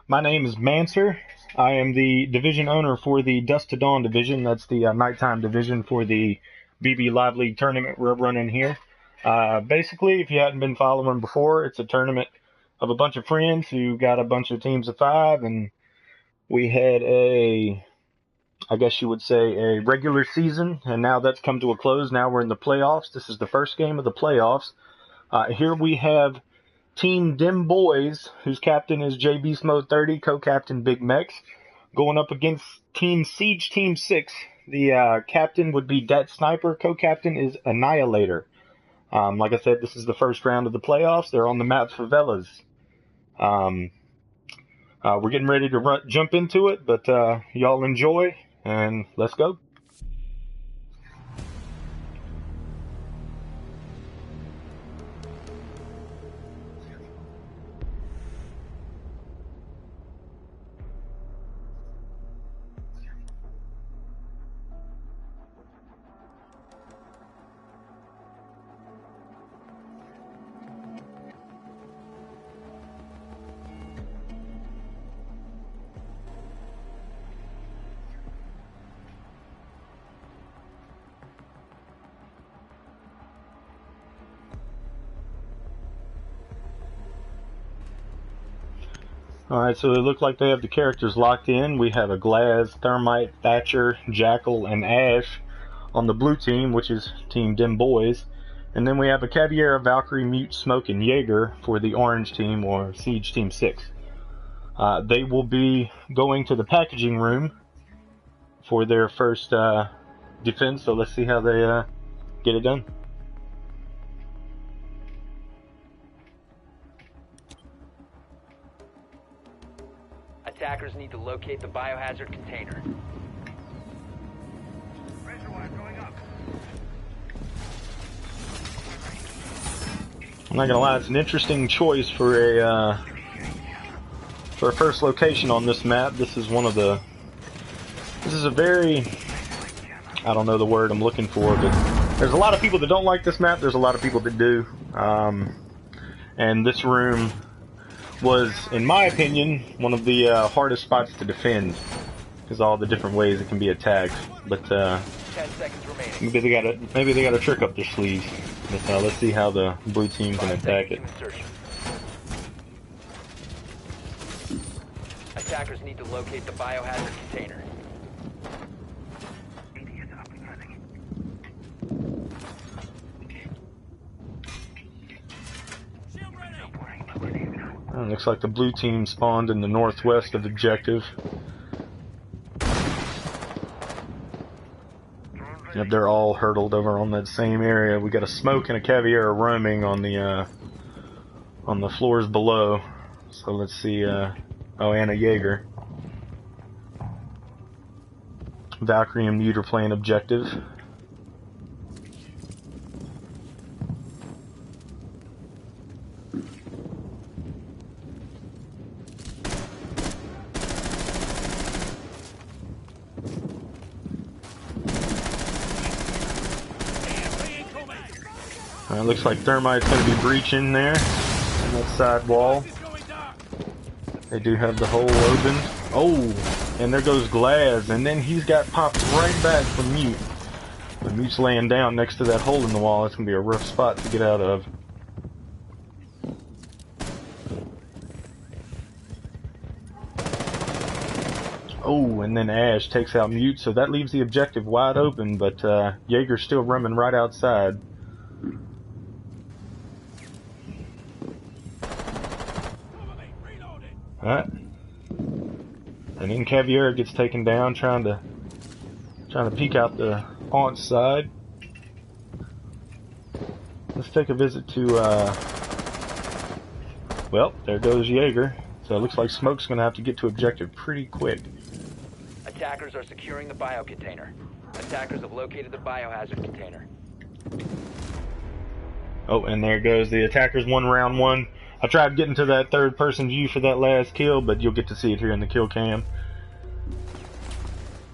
My name is Manser. I am the division owner for the Dusk to Dawn division. That's the nighttime division for the BB Live League tournament we're running here. Basically, if you hadn't been following before, it's a tournament of a bunch of friends who got a bunch of teams of 5, and we had I guess you would say, a regular season, and now that's come to a close. Now we're in the playoffs. This is the first game of the playoffs. Here we have Team Dim Boys, whose captain is J Beast Mode 30, co-captain Big Mex, going up against Team Siege Team 6. The captain would be Dat Sniper, co-captain is Annihilator. Like I said, this is the first round of the playoffs. They're on the map Favelas. We're getting ready to jump into it, but y'all enjoy, and let's go. Alright, so they look like they have the characters locked in. We have a Glaz, Thermite, Thatcher, Jackal, and Ash on the blue team, which is Team Dim Boys. And then we have a Caviera, Valkyrie, Mute, Smoke, and Jaeger for the orange team, or Siege Team 6. They will be going to the packaging room for their first defense, so let's see how they get it done. Attackers need to locate the biohazard container. I'm not gonna lie, it's an interesting choice for a first location on this map. This is a very, I don't know the word I'm looking for, but there's a lot of people that don't like this map. There's a lot of people that do, and this room was, in my opinion, one of the hardest spots to defend because all the different ways it can be attacked. But 10 seconds remaining. maybe they got a trick up their sleeves. But let's see how the blue team can attack it. Attackers need to locate the biohazard container. Looks like the blue team spawned in the northwest of objective. Yep, they're all hurtled over on that same area. We got a Smoke and a Caviera roaming on the floors below. So let's see. Oh, and a Jaeger. Valkyrie and Mute are playing objective. Looks like Thermite's going to be breaching there on that side wall. They do have the hole open. Oh, and there goes Glaz, and then he's got popped right back from Mute. The Mute's laying down next to that hole in the wall. It's going to be a rough spot to get out of. Oh, and then Ash takes out Mute, so that leaves the objective wide open, but Jaeger's still roaming right outside. Alright. And then Caviera gets taken down trying to peek out the haunch side. Let's take a visit to well, there goes Jaeger. So it looks like Smoke's gonna have to get to objective pretty quick. Attackers are securing the bio container. Attackers have located the biohazard container. Oh, and there goes the attackers won round 1. I tried getting to that third person view for that last kill, but you'll get to see it here in the kill cam.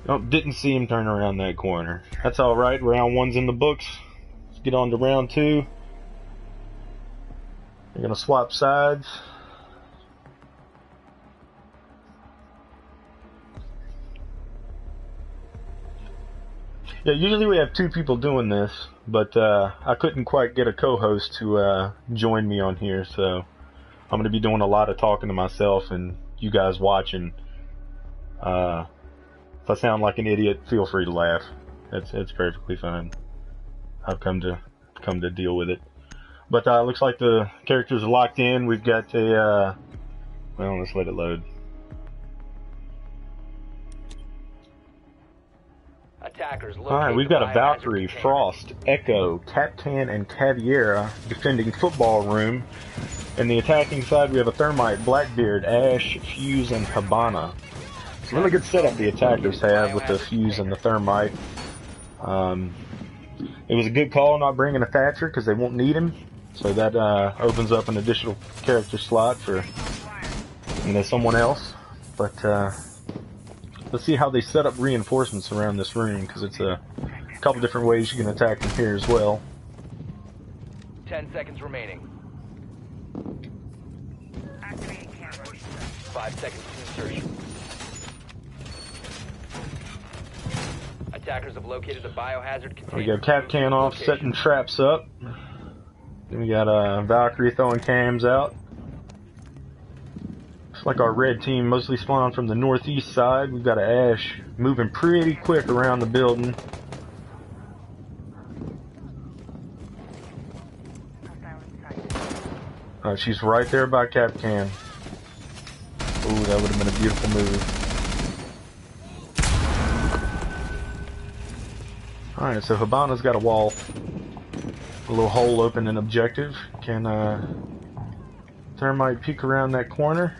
Oh, didn't see him turn around that corner. That's alright, round 1's in the books. Let's get on to round 2. They're gonna swap sides. Yeah, usually we have 2 people doing this, but I couldn't quite get a co-host to join me on here, so I'm going to be doing a lot of talking to myself and you guys watching. If I sound like an idiot, feel free to laugh. It's perfectly fine. I've come to deal with it. But looks like the characters are locked in. We've got a well, let's let it load. Attackers locate Alright, we've the got a biohazard Valkyrie, container. Frost, Echo, Capcan, and Caviera defending football room. In the attacking side, we have a Thermite, Blackbeard, Ash, Fuse, and Habana. It's a really good setup the attackers have with the Fuse and the Thermite. It was a good call not bringing a Thatcher because they won't need him. So that opens up an additional character slot for someone else. But let's see how they set up reinforcements around this room, because it's a couple different ways you can attack from here as well. 10 seconds remaining. 5 seconds to insertion. Attackers have located the biohazard container. We got Capcan off, setting traps up. Then we got Valkyrie throwing cams out. Looks like our red team mostly spawned from the northeast side. We've got an Ash moving pretty quick around the building. She's right there by Capcan. Ooh, that would have been a beautiful move. Alright, so Habana's got a wall. A little hole open in objective. Can Thermite peek around that corner?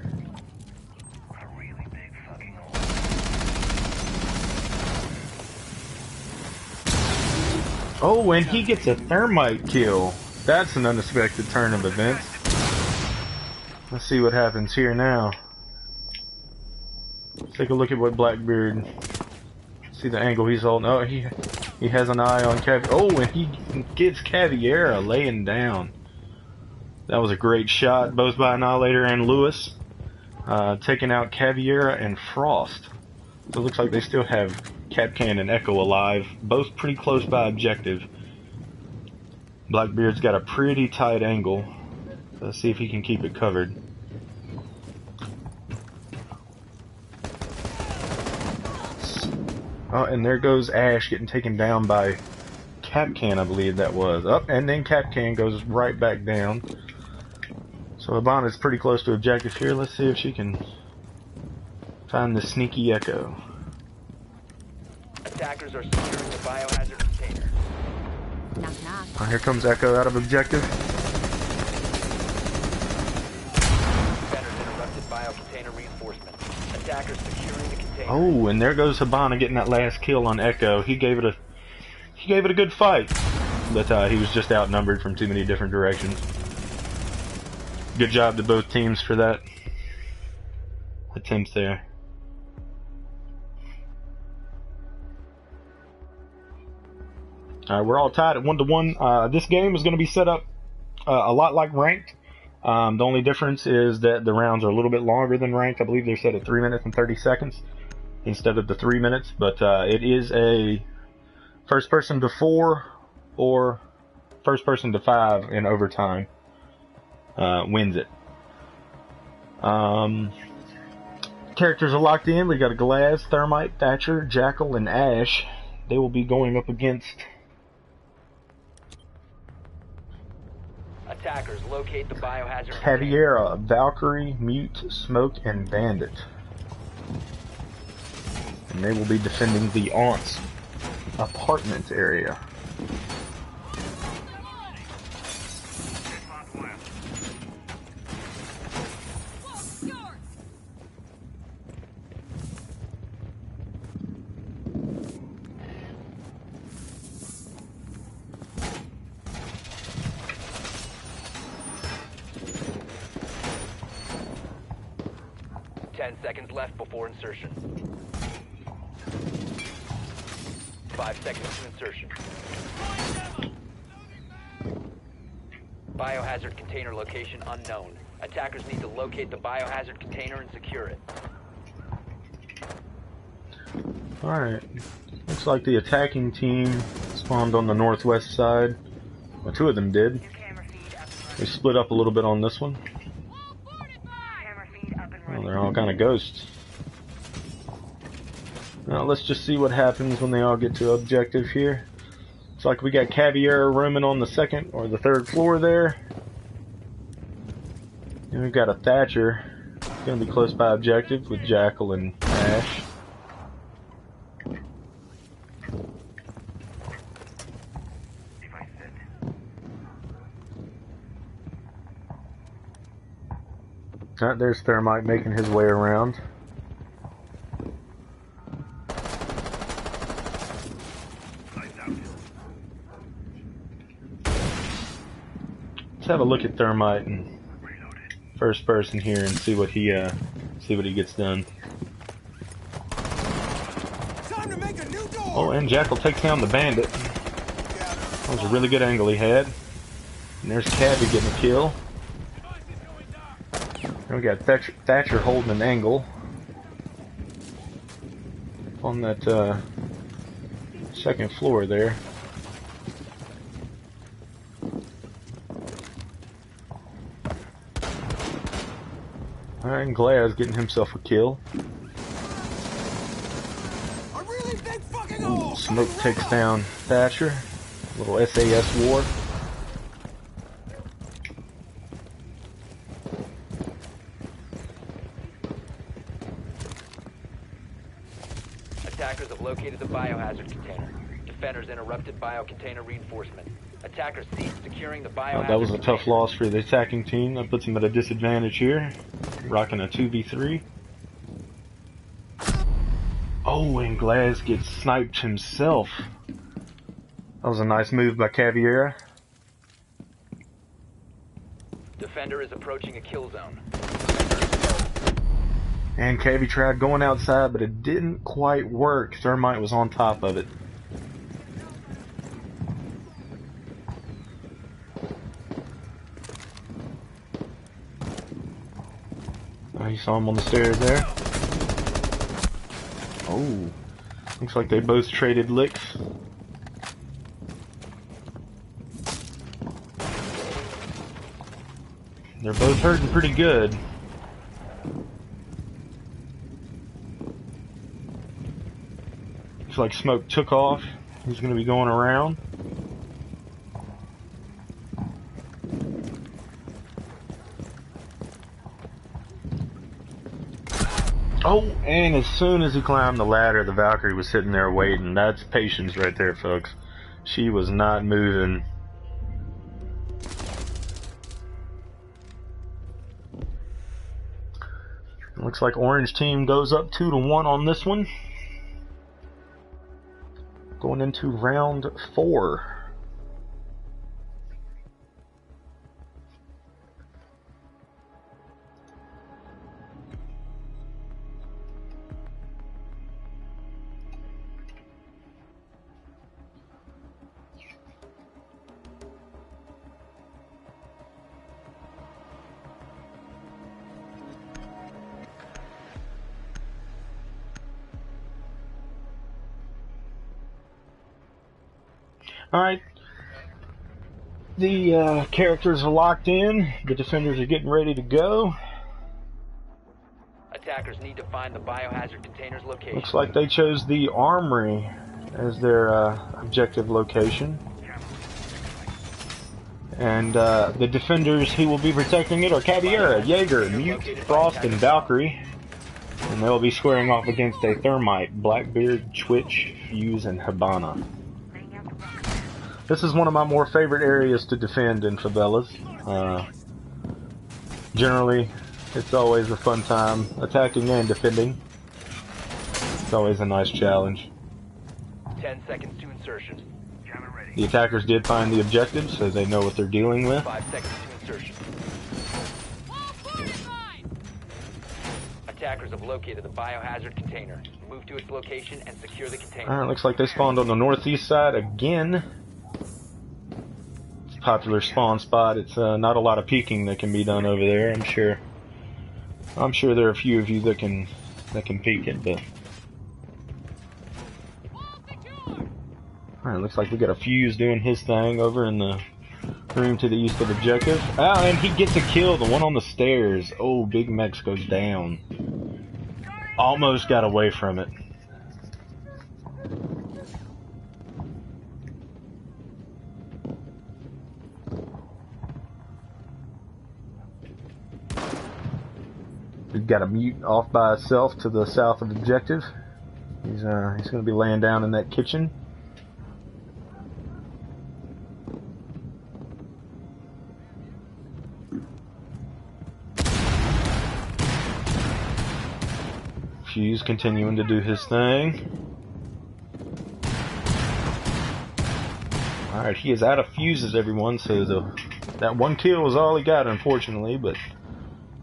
Oh, and he gets a Thermite kill. That's an unexpected turn of events. Let's see what happens here now. Let's take a look at what Blackbeard. See the angle he's holding. Oh, he has an eye on Caviera. Oh, and he gets Caviera laying down. That was a great shot, both by Annihilator and Lewis. Taking out Caviera and Frost. So it looks like they still have Capcan and Echo alive, both pretty close by objective. Blackbeard's got a pretty tight angle. Let's see if he can keep it covered. Oh, and there goes Ash getting taken down by Capcan, I believe that was. Up, and then Capcan goes right back down. So Habana's pretty close to objective here. Let's see if she can find the sneaky Echo. Attackers are securing the biohazard container. Knock, knock. Oh, here comes Echo out of objective. Defenders interrupted biocontainer reinforcement. Attackers securing the container. Oh, and there goes Habana getting that last kill on Echo. He gave it a good fight, but he was just outnumbered from too many different directions. Good job to both teams for that attempt there. We're all tied at 1-1. This game is going to be set up a lot like ranked. The only difference is that the rounds are a little bit longer than ranked. I believe they're set at 3 minutes and 30 seconds instead of the 3 minutes. But it is a first person to 4 or first person to 5 in overtime wins it. Characters are locked in. We got a Glaz, Thermite, Thatcher, Jackal, and Ash. They will be going up against Attackers locate the biohazard Caviera, Valkyrie, Mute, Smoke, and Bandit. And they will be defending the Aunt's apartment area. Seconds left before insertion. 5 seconds to insertion. Biohazard container location unknown. Attackers need to locate the biohazard container and secure it. Alright. Looks like the attacking team spawned on the northwest side. Well, two of them did. They split up a little bit on this one. Well, they're all kind of ghosts. Now let's just see what happens when they all get to objective here. Looks like we got Caviar roaming on the second or the third floor there. And we've got a Thatcher. Gonna be close by objective with Jackal and Ash. There's Thermite making his way around. Let's have a look at Thermite in first person here and see what he gets done. Oh, and Jackal takes down the bandit. That was a really good angle he had. And there's Cabby getting a kill. And we got Thatcher holding an angle on that second floor there. Alright, and Glaz getting himself a kill. Ooh, Smoke takes down Thatcher. A little SAS war. Attackers have located the biohazard container. Defenders interrupted biocontainer reinforcement. Attackers ceased securing the biohazard That was a tough container. loss for the attacking team. That puts them at a disadvantage here. Rocking a 2v3. Oh, and Glaz gets sniped himself. That was a nice move by Caviera. Defender is approaching a kill zone. And Cavi tried going outside, but it didn't quite work. Thermite was on top of it. Oh, you saw him on the stairs there. Oh, looks like they both traded licks. They're both hurting pretty good. Looks like Smoke took off. He's going to be going around. Oh, and as soon as he climbed the ladder, the Valkyrie was sitting there waiting. That's patience right there, folks. She was not moving. Looks like Orange team goes up 2-1 on this one. Going into round 4. Alright, the characters are locked in, the defenders are getting ready to go. Attackers need to find the biohazard container's location. Looks like they chose the armory as their objective location. And the defenders who will be protecting it are Caviera, Jaeger, Mute, Frost, and Valkyrie. And they will be squaring off against a Thermite, Blackbeard, Twitch, Fuse, and Habana. This is one of my more favorite areas to defend in favelas. Generally, it's always a fun time attacking and defending. It's always a nice challenge. 10 seconds to insertion. The attackers did find the objective, so they know what they're dealing with. 5 seconds to insertion. Attackers have located the biohazard container. Move to its location and secure the container. Alright, looks like they spawned on the northeast side again. Popular spawn spot. It's not a lot of peeking that can be done over there. I'm sure there are a few of you that can peek it, but Alright, looks like we got a Fuse doing his thing over in the room to the east of objective. Ah, and he gets a kill, the one on the stairs. Oh, Big Mex goes down. Almost got away from it. We've got a mute off by itself to the south of objective. He's going to be laying down in that kitchen. Fuse continuing to do his thing. Alright, he is out of fuses, everyone, so that one kill was all he got, unfortunately, but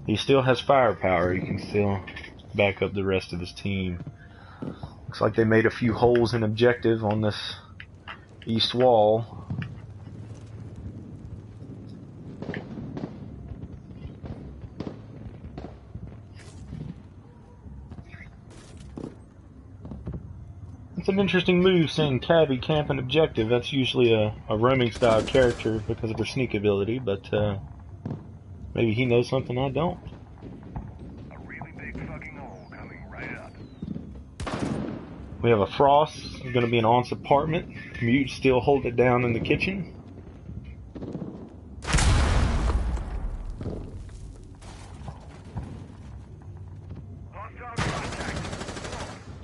he still has firepower. He can still back up the rest of his team. Looks like they made a few holes in objective on this east wall. It's an interesting move, seeing Cabby camp an objective. That's usually a roaming style character because of her sneak ability, but maybe he knows something I don't. A really big fucking hole coming right up. We have a Frost. It's going to be an aunt's apartment. Mute still hold it down in the kitchen.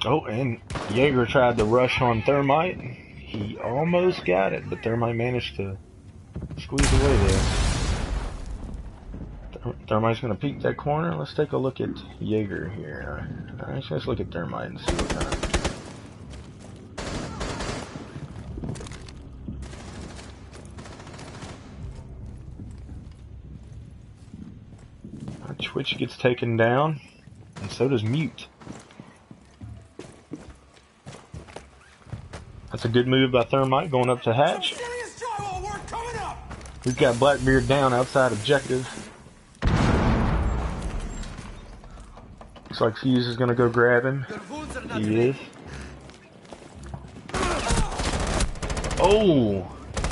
Oh, and Jaeger tried to rush on Thermite. He almost got it, but Thermite managed to squeeze away there. Thermite's going to peek that corner. Let's take a look at Jaeger here. Alright, let's look at Thermite and see what kind of... Twitch gets taken down, and so does Mute. That's a good move by Thermite going up to hatch. We've got Blackbeard down outside objective. Looks like Fuse is going to go grab him. He is. Oh,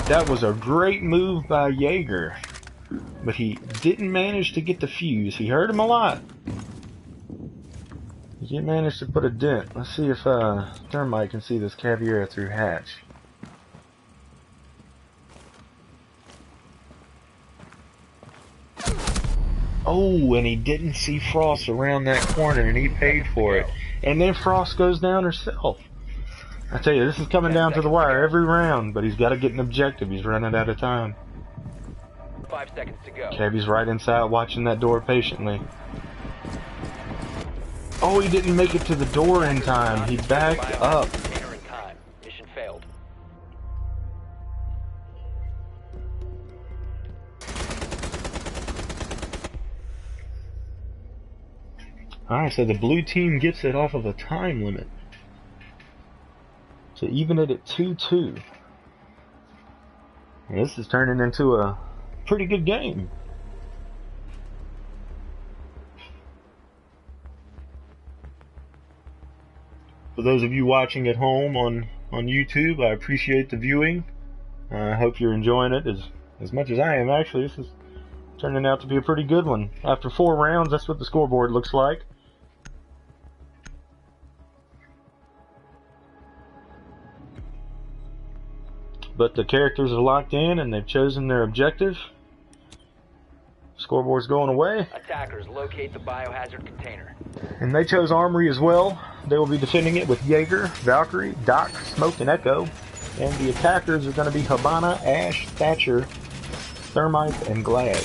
that was a great move by Jaeger. But he didn't manage to get the Fuse. He hurt him a lot. He didn't manage to put a dent. Let's see if Thermite can see this Caveira through hatch. Oh, and he didn't see Frost around that corner, and he paid for it. And then Frost goes down herself. I tell you, this is coming down to the wire every round, but he's got to get an objective. He's running out of time. 5 seconds to go. Cabby's right inside watching that door patiently. Oh, he didn't make it to the door in time. He backed up. Mission failed. Alright, so the blue team gets it off of a time limit. So even it at 2-2. And this is turning into a pretty good game. For those of you watching at home on YouTube, I appreciate the viewing. I hope you're enjoying it as much as I am. Actually, this is turning out to be a pretty good one. After 4 rounds, that's what the scoreboard looks like. But the characters are locked in and they've chosen their objective. Scoreboard's going away. Attackers locate the biohazard container. And they chose Armory as well. They will be defending it with Jaeger, Valkyrie, Doc, Smoke, and Echo. And the attackers are going to be Habana, Ash, Thatcher, Thermite, and Glad.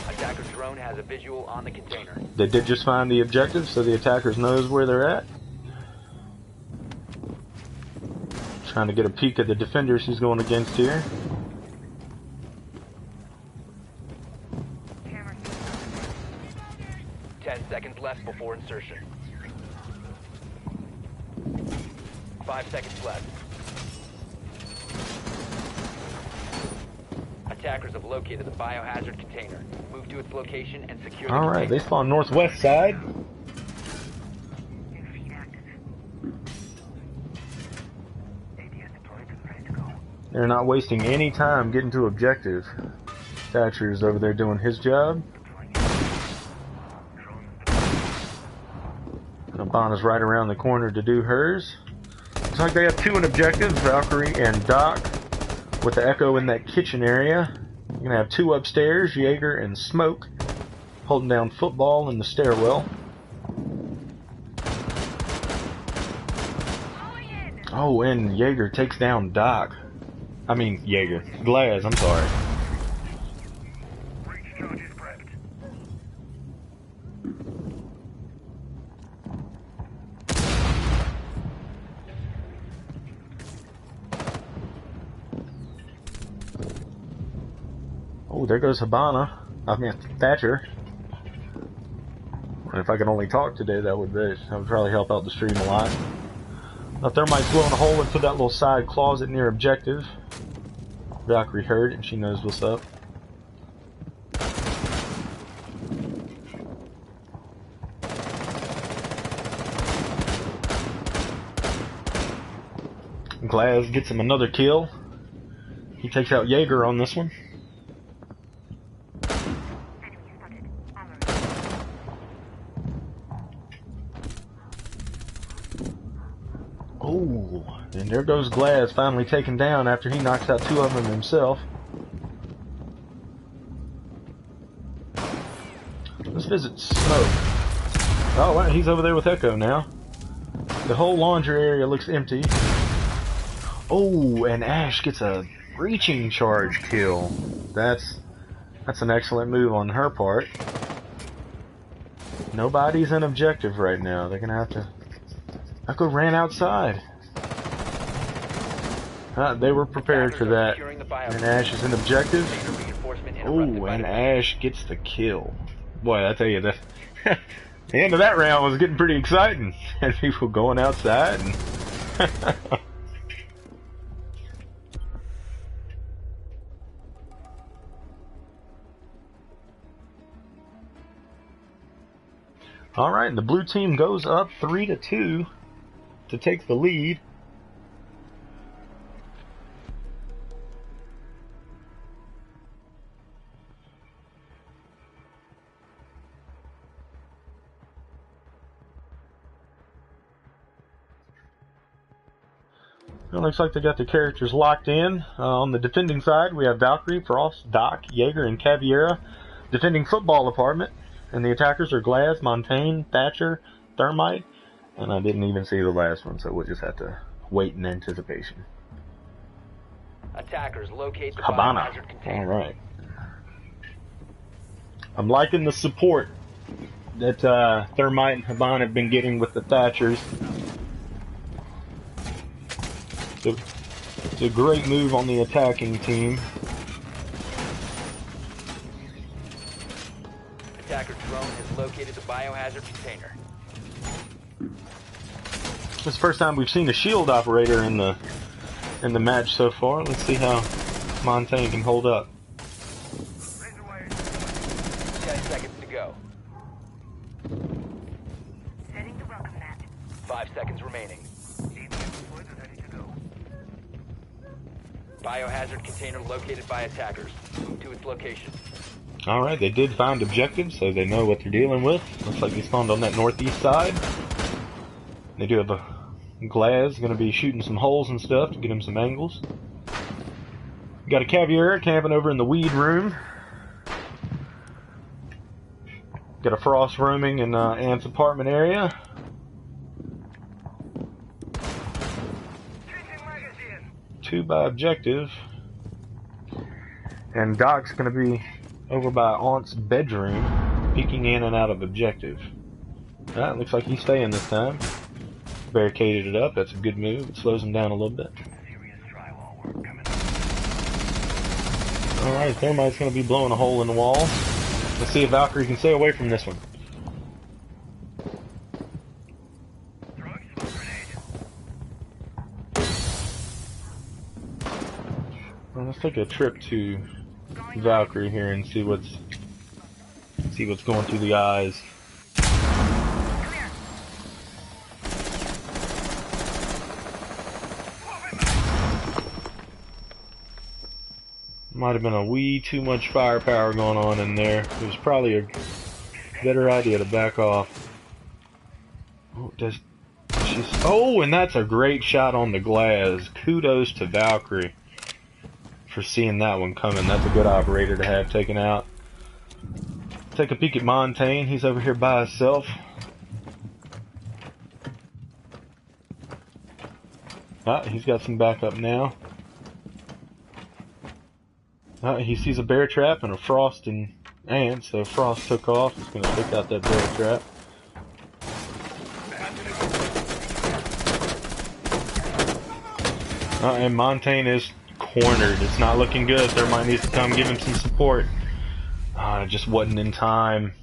Attacker's drone has a visual on the container. They did just find the objective, so the attackers knows where they're at. Trying to get a peek at the defenders he's going against here. Camera. 10 seconds left before insertion. 5 seconds left. Attackers have located the biohazard container. Move to its location and secure the Alright, they spawn northwest side. They're not wasting any time getting to objective. Thatcher's over there doing his job. Habana's right around the corner to do hers. Looks like they have 2 in objective, Valkyrie and Doc, with the Echo in that kitchen area. You're going to have 2 upstairs, Jaeger and Smoke, holding down football in the stairwell. Oh, and Jaeger takes down Doc. I mean, Jaeger. Glaz, I'm sorry. Breach charges prepped. Oh, there goes Habana. I mean, Thatcher. And if I could only talk today, that would probably help out the stream a lot. Now, Thermite's blowing a hole into that little side closet near objective. Valkyrie heard it, and she knows what's up. Glaz gets him another kill. He takes out Jaeger on this one. Oh, and there goes Glaz, finally taken down after he knocks out 2 of them himself. Let's visit Smoke. Oh, wow, he's over there with Echo now. The whole laundry area looks empty. Oh, and Ash gets a breaching charge kill. That's an excellent move on her part. Nobody's in objective right now. They're gonna have to... Echo ran outside. They were prepared for that. And Ash is in objective. Oh, and Ash gets the kill. Boy, I tell you, the end of that round was getting pretty exciting. And people going outside. And all right, and the blue team goes up 3-2 to take the lead. It looks like they got the characters locked in. On the defending side, we have Valkyrie, Frost, Doc, Jaeger, and Caviera defending football department. And the attackers are Glaz, Montaigne, Thatcher, Thermite, and I didn't even see the last one, so we'll just have to wait in anticipation. Attackers locate the Habana. biohazard container. All right. I'm liking the support that Thermite and Habana have been getting with the Thatchers. It's a great move on the attacking team. Attacker drone has located the biohazard container. This is the first time we've seen a shield operator in the match so far. Let's see how Montaigne can hold up. 10 seconds to go. Setting the welcome mat. 5 seconds remaining. Ready to go. Biohazard container located by attackers. Move to its location. Alright, they did find objectives, so they know what they're dealing with. Looks like they spawned on that northeast side. They do have a Glaz going to be shooting some holes and stuff to get him some angles. Got a Caviera camping over in the weed room. Got a Frost roaming in Ant's apartment area. Changing magazine. 2 by objective. And Doc's going to be over by Aunt's bedroom, peeking in and out of objective. Alright, looks like he's staying this time. Barricaded it up, that's a good move. It slows him down a little bit. Serious drywall work coming. Alright, Thermite's going to be blowing a hole in the wall. Let's see if Valkyrie can stay away from this one. Throwing smoke grenade. Well, let's take a trip to Valkyrie here and see what's going through the eyes. Might have been a wee too much firepower going on in there. It was probably a better idea to back off. Oh, oh, and that's a great shot on the glass. Kudos to Valkyrie for seeing that one coming. That's a good operator to have taken out. Take a peek at Montaigne. He's over here by himself. Ah, he's got some backup now. He sees a bear trap and a frost and ant, so Frost took off. He's going to take out that bear trap. And Montaigne is cornered. It's not looking good. Thermite needs to come give him some support. Just wasn't in time.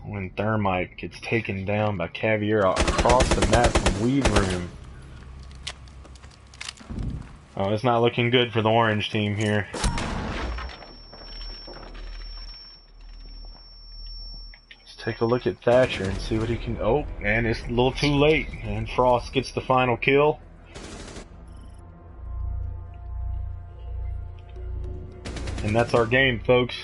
When Thermite gets taken down by Caviar across the map from Weed Room. Oh, it's not looking good for the orange team here. Let's take a look at Thatcher and see what he can... Oh, and it's a little too late. And Frost gets the final kill. And that's our game, folks.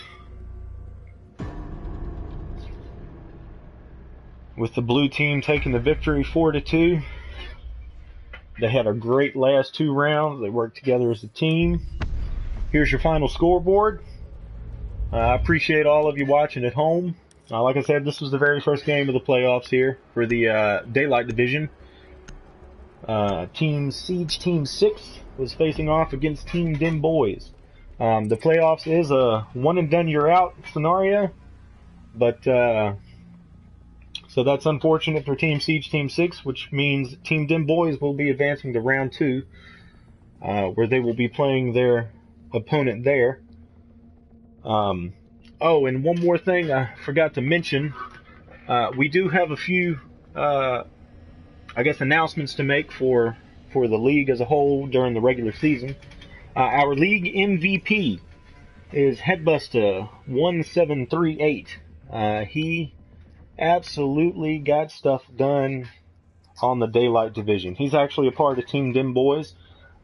With the blue team taking the victory 4-2. They had a great last 2 rounds. They worked together as a team. Here's your final scoreboard. I appreciate all of you watching at home. Like I said, this was the very first game of the playoffs here for the Daylight Division. Team Siege Team 6 was facing off against Team Dim Boys. The playoffs is a one and done you're out scenario, but so that's unfortunate for Team Siege Team 6, which means Team Dim Boys will be advancing to round 2, where they will be playing their opponent there. Oh, and one more thing I forgot to mention. We do have a few, I guess, announcements to make for the league as a whole during the regular season. Our league MVP is Headbuster1738. He absolutely got stuff done on the Daylight Division. He's actually a part of Team Dim Boys.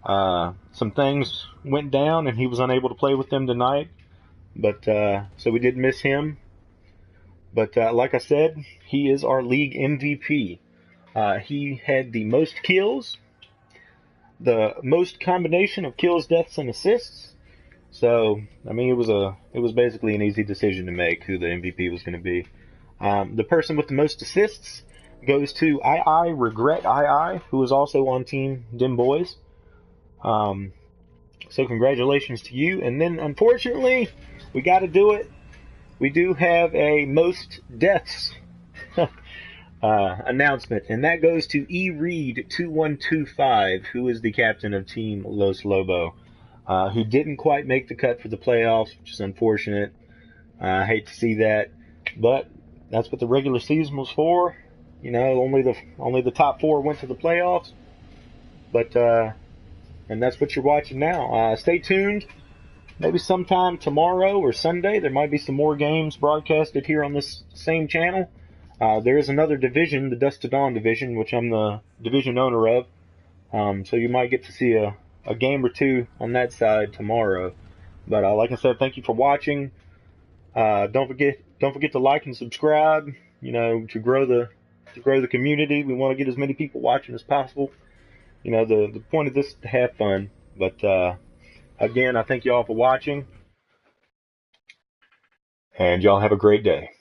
Some things went down and he was unable to play with them tonight, but so we did miss him. But like I said, he is our league MVP. He had the most kills, the most combination of kills, deaths, and assists. So I mean, it was basically an easy decision to make who the MVP was going to be. The person with the most assists goes to I Regret II, who is also on Team Dim Boys. So congratulations to you. And then, unfortunately, we got to do it. We do have a most deaths announcement, and that goes to eReed2125, who is the captain of Team Los Lobo, who didn't quite make the cut for the playoffs, which is unfortunate. I hate to see that, but that's what the regular season was for. You know, only the top 4 went to the playoffs. But and that's what you're watching now. Stay tuned. Maybe sometime tomorrow or Sunday there might be some more games broadcasted here on this same channel. There is another division, the Dust to Dawn division, which I'm the division owner of. So you might get to see a game or two on that side tomorrow. But like I said, thank you for watching. Don't forget to like and subscribe. You know, to grow the community. We want to get as many people watching as possible. You know, the point of this is to have fun. But again, I thank you all for watching, and y'all have a great day.